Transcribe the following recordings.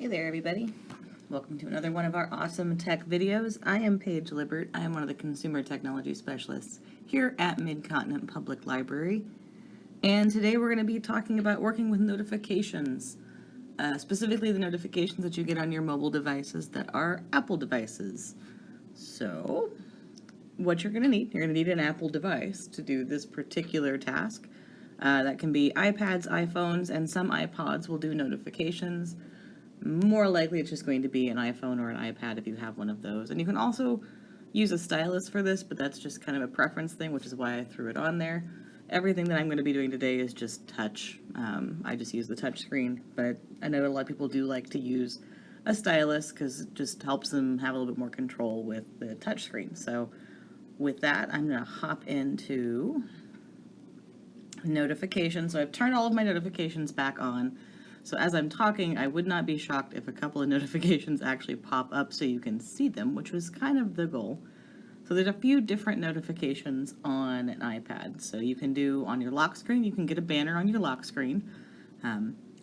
Hey there, everybody. Welcome to another one of our awesome tech videos. I am Paige Libbert. I am one of the consumer technology specialists here at Mid-Continent Public Library. And today we're going to be talking about working with notifications, specifically the notifications that you get on your mobile devices that are Apple devices. So, what you're going to need an Apple device to do this particular task. That can be iPads, iPhones, and some iPods will do notifications. More likely it's just going to be an iPhone or an iPad if you have one of those. And you can also use a stylus for this, but that's just kind of a preference thing, which is why I threw it on there. Everything that I'm going to be doing today is just touch. I just use the touch screen, but I know a lot of people do like to use a stylus because it just helps them have a little bit more control with the touch screen. So with that, I'm going to hop into notifications. So I've turned all of my notifications back on. So as I'm talking, I would not be shocked if a couple of notifications actually pop up so you can see them, which was kind of the goal. So there's a few different notifications on an iPad. So you can do on your lock screen, you can get a banner on your lock screen.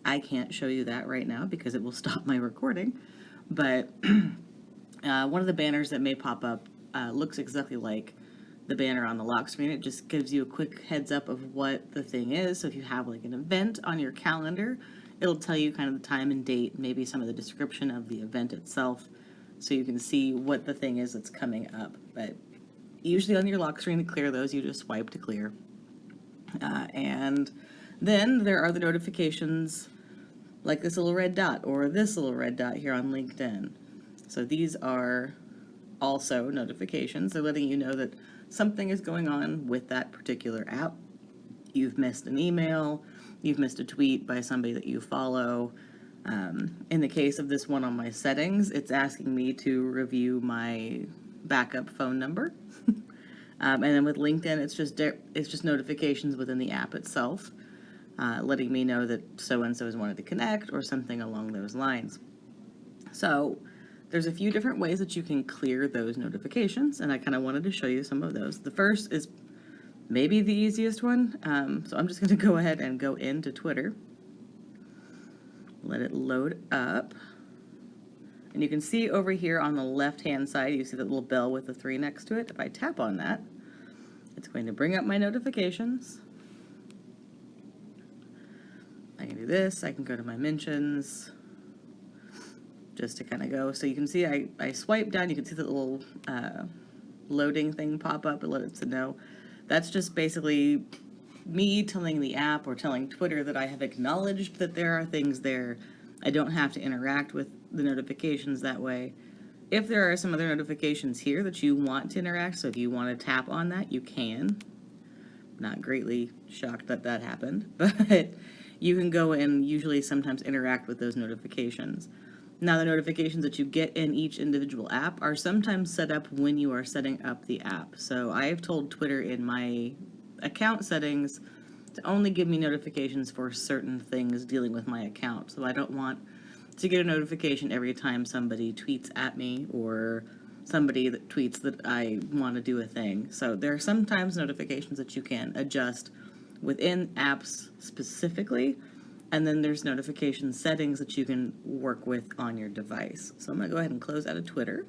I can't show you that right now because it will stop my recording. But one of the banners that may pop up looks exactly like the banner on the lock screen. It just gives you a quick heads up of what the thing is. So if you have like an event on your calendar, it'll tell you kind of the time and date, maybe some of the description of the event itself, so you can see what the thing is that's coming up. But usually on your lock screen to clear those, you just swipe to clear. And then there are the notifications like this little red dot or this little red dot here on LinkedIn. So these are also notifications. They're letting you know that something is going on with that particular app. You've missed an email, you've missed a tweet by somebody that you follow. In the case of this one on my settings, it's asking me to review my backup phone number. And then with LinkedIn, it's just notifications within the app itself, letting me know that so-and-so has wanted to connect or something along those lines. So there's a few different ways that you can clear those notifications, and I kind of wanted to show you some of those. The first is maybe the easiest one. So I'm just going to go ahead and go into Twitter. Let it load up. And you can see over here on the left-hand side, you see that little bell with the 3 next to it. If I tap on that, it's going to bring up my notifications. I can do this. I can go to my mentions just to kind of go. So you can see I swipe down. You can see the little loading thing pop up and let it know. That's just basically me telling the app or telling Twitter that I have acknowledged that there are things there. I don't have to interact with the notifications that way. If there are some other notifications here that you want to interact, so if you want to tap on that, you can. Not greatly shocked that that happened, but you can go and usually sometimes interact with those notifications. Now, the notifications that you get in each individual app are sometimes set up when you are setting up the app. So I've told Twitter in my account settings to only give me notifications for certain things dealing with my account. So I don't want to get a notification every time somebody tweets at me or somebody that tweets that I want to do a thing. So there are sometimes notifications that you can adjust within apps specifically. And then there's notification settings that you can work with on your device. So I'm going to go ahead and close out of Twitter.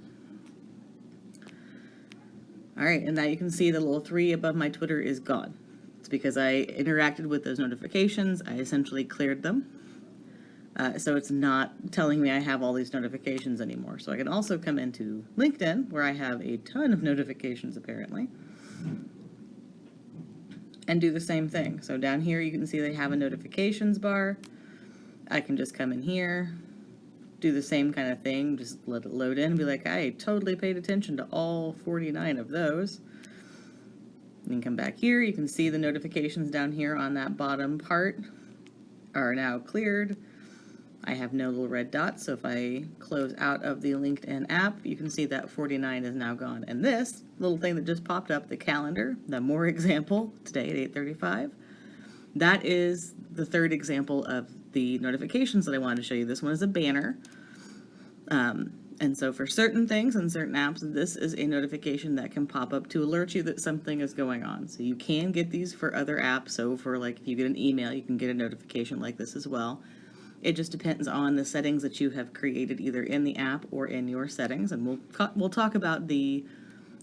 All right, and now you can see the little 3 above my Twitter is gone. It's because I interacted with those notifications. I essentially cleared them. So it's not telling me I have all these notifications anymore. So I can also come into LinkedIn, where I have a ton of notifications apparently, and do the same thing. So down here you can see they have a notifications bar. I can just come in here, do the same kind of thing, just let it load in and be like, I totally paid attention to all 49 of those. You can come back here, you can see the notifications down here on that bottom part are now cleared. I have no little red dots, so if I close out of the LinkedIn app, you can see that 49 is now gone. And this little thing that just popped up, the calendar, the more example, today at 8:35, that is the third example of the notifications that I wanted to show you. This one is a banner. And so for certain things and certain apps, this is a notification that can pop up to alert you that something is going on. So you can get these for other apps. So for like if you get an email, you can get a notification like this as well. It just depends on the settings that you have created either in the app or in your settings. And we'll talk about the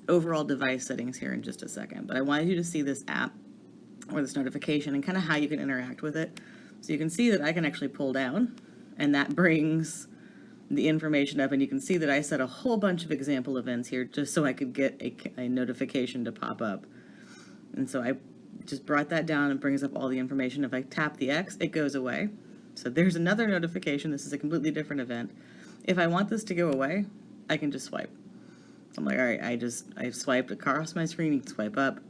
overall device settings here in just a second. But I wanted you to see this app or this notification and kind of how you can interact with it. So you can see that I can actually pull down, and that brings the information up, and you can see that I set a whole bunch of example events here just so I could get a notification to pop up. And so I just brought that down and brings up all the information. If I tap the X, it goes away. So there's another notification. This is a completely different event. If I want this to go away, I can just swipe. So I'm like, all right, I swiped across my screen. You can swipe up,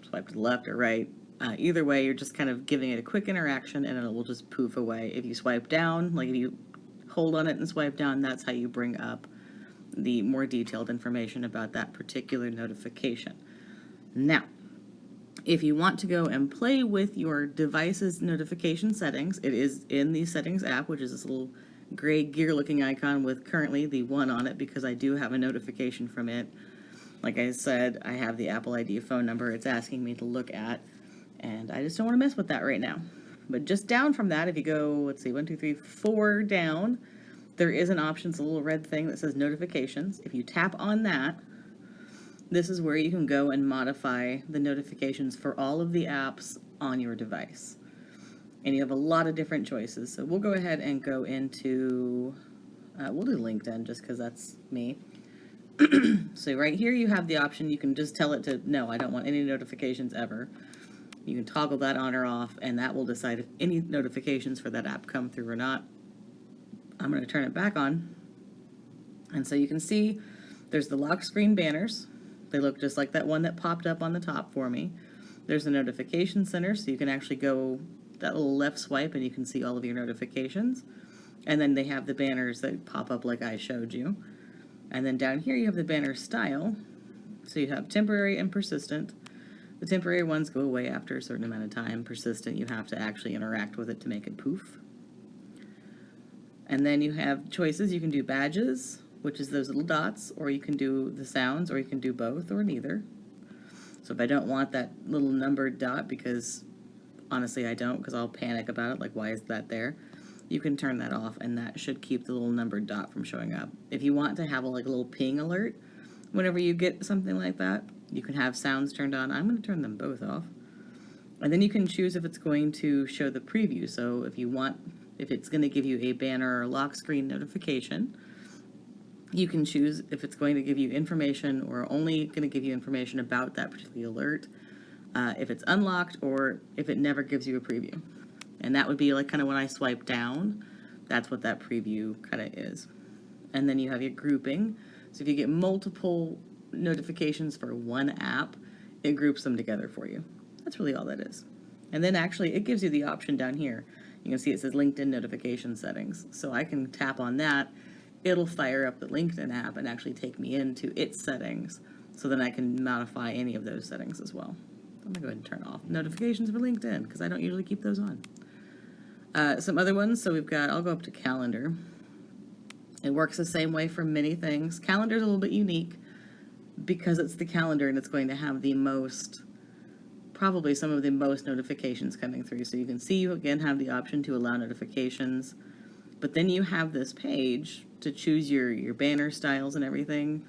swipe to the left or right. Either way, you're just kind of giving it a quick interaction, and it will just poof away. If you swipe down, like if you hold on it and swipe down, that's how you bring up the more detailed information about that particular notification. Now, if you want to go and play with your device's notification settings, it is in the settings app, which is this little gray gear looking icon with currently the 1 on it because I do have a notification from it. Like I said, I have the Apple ID phone number it's asking me to look at, and I just don't want to mess with that right now. But just down from that, if you go, let's see, 1, 2, 3, 4 down, there is an option, it's a little red thing that says notifications. If you tap on that, this is where you can go and modify the notifications for all of the apps on your device. And you have a lot of different choices. So we'll go ahead and go into, we'll do LinkedIn just because that's me. So right here you have the option, you can just tell it to, no, I don't want any notifications ever. You can toggle that on or off, and that will decide if any notifications for that app come through or not. I'm going to turn it back on. And so you can see there's the lock screen banners. They look just like that one that popped up on the top for me. There's the notification center, so you can actually go that little left swipe and you can see all of your notifications. And then they have the banners that pop up like I showed you. And then down here you have the banner style. So you have temporary and persistent. The temporary ones go away after a certain amount of time. Persistent, you have to actually interact with it to make it poof. And then you have choices. You can do badges, which is those little dots, or you can do the sounds, or you can do both or neither. So if I don't want that little numbered dot, because honestly I don't, because I'll panic about it, like why is that there? You can turn that off, and that should keep the little numbered dot from showing up. If you want to have a little ping alert whenever you get something like that, you can have sounds turned on. I'm going to turn them both off. And then you can choose if it's going to show the preview. So if it's going to give you a banner or lock screen notification, you can choose if it's going to give you information or only going to give you information about that particular alert, if it's unlocked, or if it never gives you a preview. And that would be like kind of when I swipe down, that's what that preview kind of is. And then you have your grouping. So if you get multiple notifications for one app, it groups them together for you. That's really all that is. And then actually it gives you the option down here. You can see it says LinkedIn notification settings. So I can tap on that. It'll fire up the LinkedIn app and actually take me into its settings. So then I can modify any of those settings as well. I'm gonna go ahead and turn off notifications for LinkedIn because I don't usually keep those on. Some other ones, so we've got, I'll go up to calendar. It works the same way for many things. Calendar's a little bit unique because it's the calendar and it's going to have the most, probably some of the most notifications coming through. So you can see you again have the option to allow notifications, but then you have this page to choose your banner styles and everything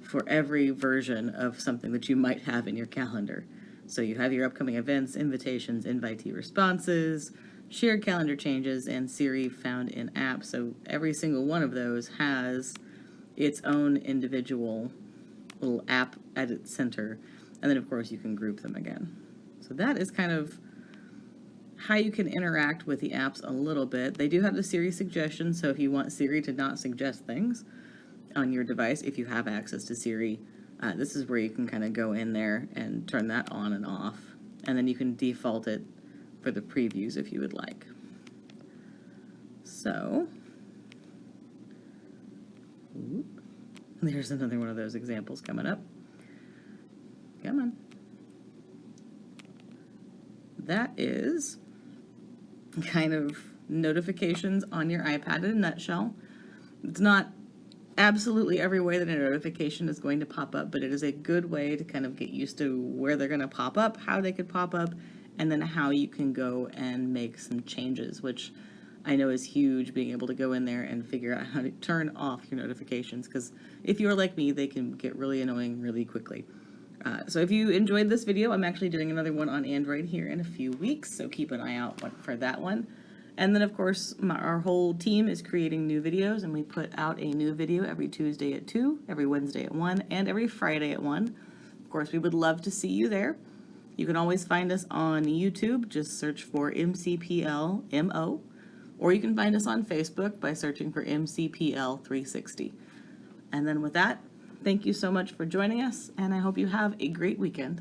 for every version of something that you might have in your calendar. So you have your upcoming events, invitations, invitee responses, shared calendar changes, and Siri found in app. So every single one of those has its own individual little app at its center. And then of course you can group them again. So that is kind of how you can interact with the apps a little bit. They do have the Siri suggestions, so if you want Siri to not suggest things on your device, if you have access to Siri, this is where you can kind of go in there and turn that on and off. And then you can default it for the previews if you would like. So, there's another one of those examples coming up. Come on. That is kind of notifications on your iPad in a nutshell. It's not absolutely every way that a notification is going to pop up, but it is a good way to kind of get used to where they're going to pop up, how they could pop up, and then how you can go and make some changes, which I know is huge, being able to go in there and figure out how to turn off your notifications, because if you're like me, they can get really annoying really quickly. So if you enjoyed this video, I'm actually doing another one on Android here in a few weeks, so keep an eye out for that one. And then, of course, our whole team is creating new videos, and we put out a new video every Tuesday at 2, every Wednesday at 1, and every Friday at 1. Of course, we would love to see you there. You can always find us on YouTube. Just search for MCPL MO, or you can find us on Facebook by searching for MCPL 360. And then with that, thank you so much for joining us, and I hope you have a great weekend.